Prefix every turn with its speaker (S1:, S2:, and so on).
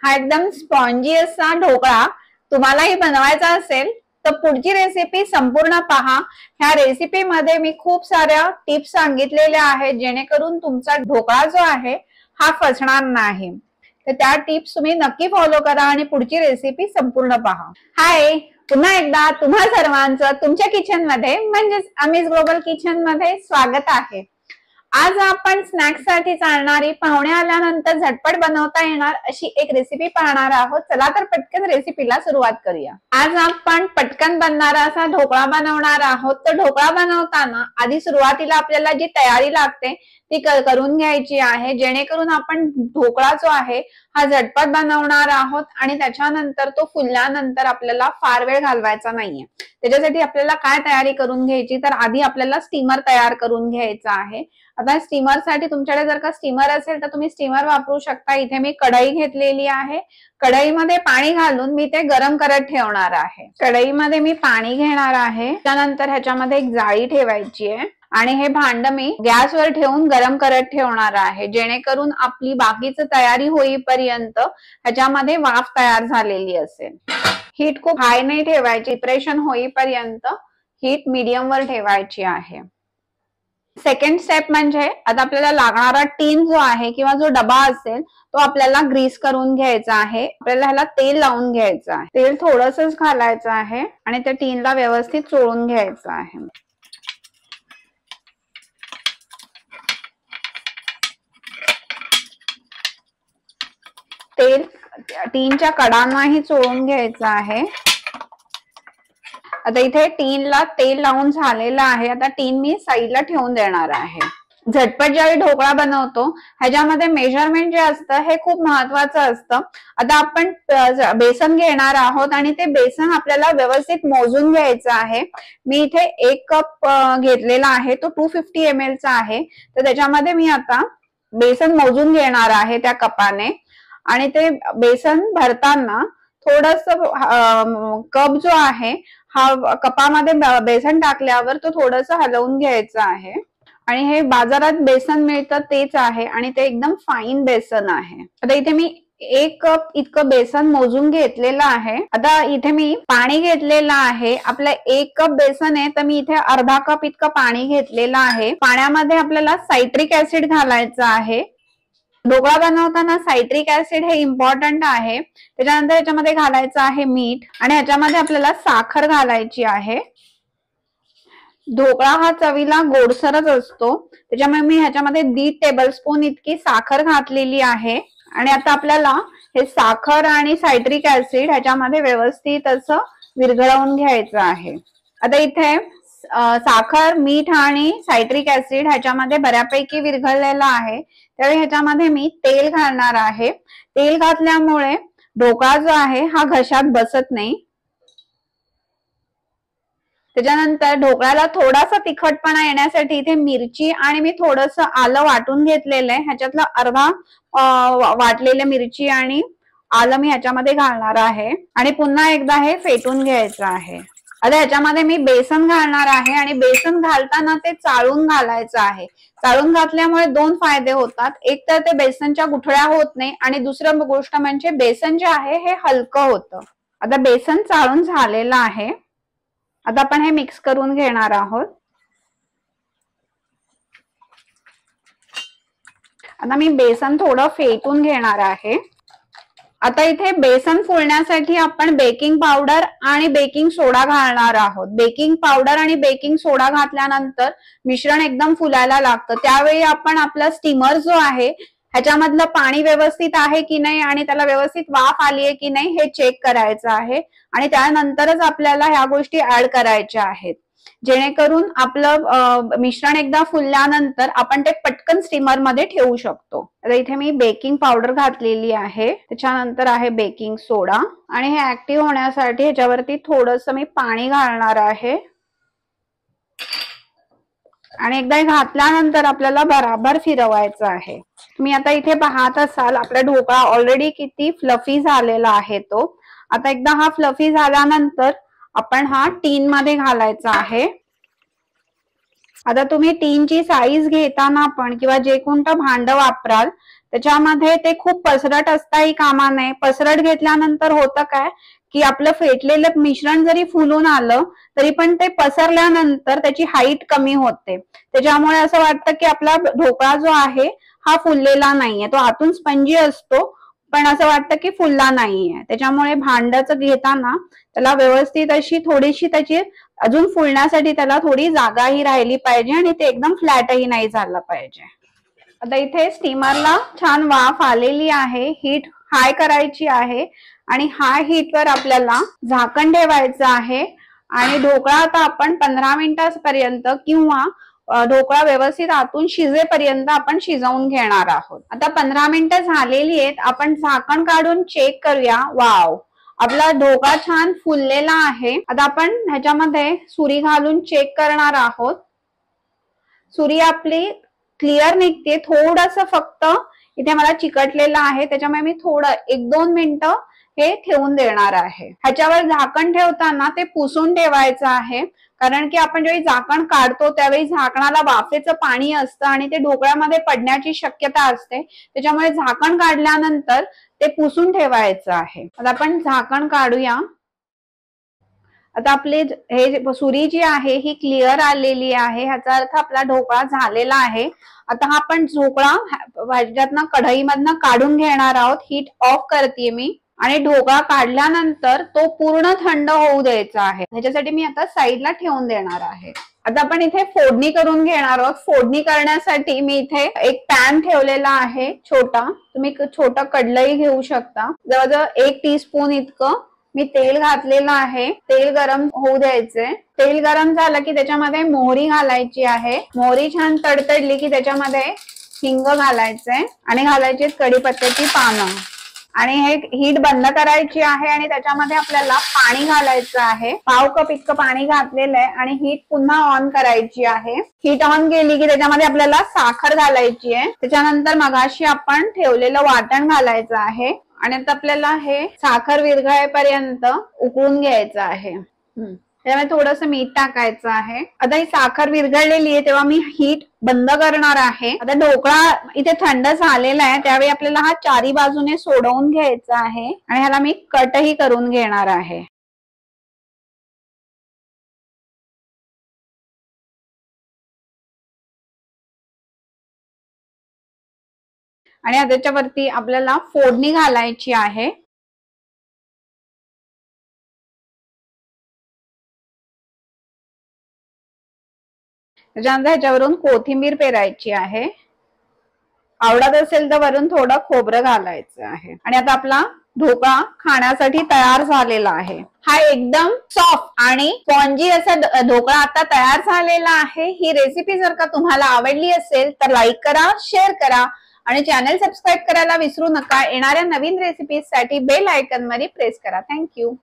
S1: हा एकदम स्पॉन्जी असा ढोकळा तुम्हालाही बनवायचा असेल तर पुढची रेसिपी संपूर्ण पहा। ह्या रेसिपी मध्ये मी खूप साऱ्या टिप्स सांगितलेल्या आहेत जेणेकरून तुमचा ढोकळा जो आहे हा फसणार नाही। तर त्या टिप्स तुम्ही नक्की फॉलो करा आणि पुढची रेसिपी संपूर्ण पहा। हाय, पुन्हा एकदा तुम्हा सर्वांचं तुमच्या किचन मध्ये म्हणजेच अमिस ग्लोबल किचन मध्ये स्वागत आहे। आज आपण स्नॅक्स साठी चालणारी पाहुणे आल्यानंतर झटपट बनवता येणार अशी एक रेसिपी पाहणार आहोत। चला तर पटकन रेसिपीला सुरुवात करूया। आज आपण पटकन बनणारा असा ढोकळा बनवणार आहोत। तर ढोकळा बनवताना आधी सुरुवातीला आपल्याला जी तयारी लागते ती करून घ्यायची आहे, जेणेकरून आपण ढोकळा जो आहे हा झटपट बनवणार आहोत आणि त्याच्यानंतर तो फुलल्यानंतर आपल्याला फार वेळ घालवायचा नाहीये। त्याच्यासाठी आपल्याला काय तयारी करून घ्यायची, तर आधी आपल्याला स्टीमर तयार करून घ्यायचा आहे। आता स्टीमर साठी तुमच्याकडे जर का स्टीमर असेल तर तुम्ही स्टीमर वापरू शकता। इथे मी कढई घेतलेली आहे। कढईमध्ये पाणी घालून मी ते गरम करत ठेवणार आहे। कढईमध्ये मी पाणी घेणार आहे, त्यानंतर ह्याच्यामध्ये एक जाळी ठेवायची आहे आणि हे भांड मी गॅसवर ठेवून गरम करत ठेवणार आहे, जेणेकरून आपली बाकीची तयारी होईपर्यंत ह्याच्यामध्ये वाफ तयार झालेली असेल। हीट खूप हाय नाही ठेवायची, प्रेशन होईपर्यंत हीट मीडियम वर ठेवायची आहे। सेकंड स्टेप म्हणजे आता आपल्याला लागणारा टीन जो आहे किंवा जो डबा असेल तो आपल्याला ग्रीस करून घ्यायचा आहे। आपल्याला ह्याला तेल लावून घ्यायचं आहे। तेल थोडंसंच घालायचं आहे आणि त्या टीनला व्यवस्थित चोळून घ्यायचं आहे। तेल टीनच्या कडांनाही चोळून घ्यायचं आहे। आता इथे टीनला तेल लावून झालेलं आहे। आता टीन मी साईडला ठेवून देणार आहे। झटपट ज्यावेळी ढोकळा बनवतो ह्याच्यामध्ये मेजरमेंट जे असतं हे खूप महत्वाचं असतं। आता आपण बेसन घेणार आहोत आणि ते बेसन आपल्याला व्यवस्थित मोजून घ्यायचं आहे। मी इथे 1 कप घेतलेला आहे, तो 250 ml चा आहे। तर त्याच्यामध्ये मी आता बेसन मोजून घेणार आहे त्या कपाने आणि ते बेसन भरताना थोडस कप जो आहे हा कपामध्ये बेसन टाकल्यावर तो थोडस हलवून घ्यायचा आहे। आणि हे बाजारात बेसन मिळतं तेच आहे आणि ते एकदम फाईन बेसन आहे। आता इथे मी 1 कप इतकं बेसन मोजून घेतलेलं आहे। आता इथे मी पाणी घेतलेलं आहे। आपलं 1 कप बेसन आहे तर मी इथे अर्धा कप इतकं पाणी घेतलेलं आहे। पाण्यामध्ये आपल्याला सायट्रिक ऍसिड घालायचं आहे। ढोकळा बनवताना सायट्रिक ऍसिड हे इम्पॉर्टंट आहे। त्याच्यानंतर ह्याच्यामध्ये घालायचं आहे मीठ आणि ह्याच्यामध्ये आपल्याला साखर घालायची आहे। ढोकळा हा चवीला गोडसरच असतो, त्याच्यामुळे मी ह्याच्यामध्ये 1.5 टेबलस्पून इतकी साखर घातलेली आहे। आणि आता आपल्याला हे साखर आणि सायट्रिक ऍसिड ह्याच्यामध्ये व्यवस्थित असं विरघळवून घ्यायचं आहे। आता इथे साखर, मीठ आणि सायट्रिक ऍसिड ह्याच्यामध्ये बऱ्यापैकी विरघळलेला आहे। त्यावेळी ह्याच्यामध्ये मी तेल घालणार आहे। तेल घातल्यामुळे ढोकळा जो आहे हा घशात बसत नाही। त्याच्यानंतर ढोकळ्याला थोडासा तिखटपणा येण्यासाठी इथे मिरची आणि मी थोडस आलं वाटून घेतलेलं आहे। ह्याच्यातला अर्धा वाटलेल्या मिरची आणि आलं मी ह्याच्यामध्ये घालणार आहे आणि पुन्हा एकदा हे फेटून घ्यायचं आहे। आता ह्याच्यामध्ये मी बेसन घालणार आहे आणि बेसन घालताना ते चाळून घालायचं आहे। चाळून घातल्यामुळे 2 फायदे होतात। एक तर ते बेसनच्या गुठळ्या होत नाही आणि दुसरी गोष्ट म्हणजे बेसन जे आहे हे हलकं होतं। आता बेसन चाळून झालेलं आहे। आता आपण हे मिक्स करून घेणार आहोत। आता मी बेसन थोडं फेटून घेणार आहे। आता इथे बेसन फुलण्यासाठी आपण बेकिंग पावडर आणि बेकिंग सोडा घालणार आहोत। बेकिंग पावडर आणि बेकिंग सोडा घातल्यानंतर मिश्रण एकदम फुलायला लागतं। त्यावेळी आपण आपला स्टीमर जो आहे ह्याच्यामधलं पाणी व्यवस्थित आहे की नाही आणि त्याला व्यवस्थित वाफ आली आहे की नाही हे चेक करायचं आहे आणि त्यानंतरच आपल्याला ह्या गोष्टी ऍड करायच्या आहेत, जेणेकरून आपलं मिश्रण एकदा फुलल्यानंतर आपण ते पटकन स्टीमर मध्ये ठेवू शकतो। आता इथे मी बेकिंग पावडर घातलेली आहे, त्याच्यानंतर आहे बेकिंग सोडा आणि हे ऍक्टिव्ह होण्यासाठी ह्याच्यावरती थोडंसं मी पाणी घालणार आहे आणि एकदा घातल्यानंतर आपल्याला बराबर फिरवायचं आहे। तुम्ही आता इथे पाहत असाल आपला ढोकळा ऑलरेडी किती फ्लफी झालेला आहे तो। आता एकदा हा फ्लफी झाल्यानंतर आपण हा टीन मध्ये घालायचा आहे। आता तुम्ही टीनची साईज घेताना पण किंवा जे कोणतं भांड वापराल त्याच्यामध्ये ते खूप पसरट असताही कामा नये. पसरट घेतल्यानंतर होतं काय की आपलं फेटलेलं मिश्रण जरी फुलून आलं तरी पण ते पसरल्यानंतर त्याची हाईट कमी होते. त्याच्यामुळे असं वाटतं की आपला ढोकळा जो आहे हा फुललेला नाहीये. तो आतून स्पंजी असतो पण असं वाटतं की फुलला नाहीये. त्याच्यामुळे भांड्याचं घेताना त्याला व्यवस्थित अशी थोडीशी त्याची अजून फुलण्यासाठी त्याला थोडी जागाही राहिली पाहिजे आणि ते एकदम फ्लॅटही नाही झालं पाहिजे. आता इथे स्टीमरला छान वाफ आलेली आहे. हीट हाय करायची आहे आणि हाय हीटवर आपल्याला झाकण ठेवायचं आहे आणि ढोकळा आता आपण 15 मिनिटांपर्यंत किंवा ढोकळा व्यवस्थित आतून शिजेपर्यंत आपण शिजवून घेणार आहोत. आता 15 मिनिटं झालेली आहेत. आपण झाकण काढून चेक करूया. वाव, आपला ढोकळा छान फुललेला आहे. आता आपण ह्याच्यामध्ये सुरी घालून चेक करणार आहोत. सुरी आपली क्लिअर निघते. थोडंसं फक्त इथे मला चिकटलेलं आहे त्याच्यामुळे मी थोडं 1-2 मिनिटं हे ठेवून देणार आहे. ह्याच्यावर झाकण ठेवताना ते पुसून ठेवायचं आहे कारण की आपण ज्यावेळी झाकण काढतो त्यावेळी झाकणाला वाफेचं पाणी असतं आणि ते ढोकळ्यामध्ये पडण्याची शक्यता असते. त्याच्यामुळे झाकण काढल्यानंतर ते पुसून ठेवायचं आहे. आता आपण झाकण काढूया. आता आपली हे सुरी जी आहे ही क्लिअर आलेली आहे. ह्याचा अर्थ आपला ढोकळा झालेला आहे. आता हा आपण ढोकळा ह्याच्यातनं कढईमधनं काढून घेणार आहोत. हीट ऑफ करते मी आणि ढोकळा काढल्यानंतर तो पूर्ण थंड होऊ द्यायचा आहे. ह्याच्यासाठी मी आता साईडला ठेवून देणार आहे. आता आपण इथे फोडणी करून घेणार आहोत. फोडणी करण्यासाठी मी इथे एक पॅन ठेवलेला आहे छोटा. तुम्ही छोटा कढई घेऊ शकता. जवळजवळ 1 टीस्पून इतकं मी तेल घातलेलं आहे. तेल गरम होऊ द्यायचे. तेल गरम झालं की त्याच्यामध्ये मोहरी घालायची आहे. मोहरी छान तडतडली की त्याच्यामध्ये हिंग घालायचे आणि घालायचे कढीपत्त्याची पानं आणि हे हीट बंद करायची आहे आणि त्याच्यामध्ये आपल्याला पाणी घालायचं आहे. 1/2 कप इतकं पाणी घातलेलं आहे आणि हीट पुन्हा ऑन करायची आहे. हीट ऑन केली की त्याच्यामध्ये आपल्याला साखर घालायची आहे. त्याच्यानंतर मगाशी आपण ठेवलेलं वाटण घालायचं आहे आणि आता आपल्याला हे साखर विरघळेपर्यंत उकळून घ्यायचं आहे. त्यामुळे थोडंसं मीठ टाकायचं आहे. आता ही साखर विरघळलेली आहे तेव्हा मी हीट बंद करणार आहे. आता ढोकळा इथे थंड झालेला आहे त्यावेळी आपल्याला हा चारी बाजूने सोडवून घ्यायचा आहे आणि ह्याला मी कटही करून घेणार आहे. आणि त्याच्यावरती आपल्याला फोडणी घालायची आहे. त्याच्यानंतर ह्याच्यावरून कोथिंबीर पेरायची आहे. आवडत असेल तर वरून थोडं खोबरं घालायचं आहे. आणि आता आपला ढोकळा खाण्यासाठी तयार झालेला आहे. हा एकदम सॉफ्ट आणि स्पॉन्जी असा ढोकळा आता तयार झालेला आहे. ही रेसिपी जर का तुम्हाला आवडली असेल तर लाईक करा, शेअर करा आणि चॅनल सबस्क्राईब करायला विसरू नका. येणाऱ्या नवीन रेसिपीज साठी बेल आयकॉन मध्ये प्रेस करा. थँक्यू.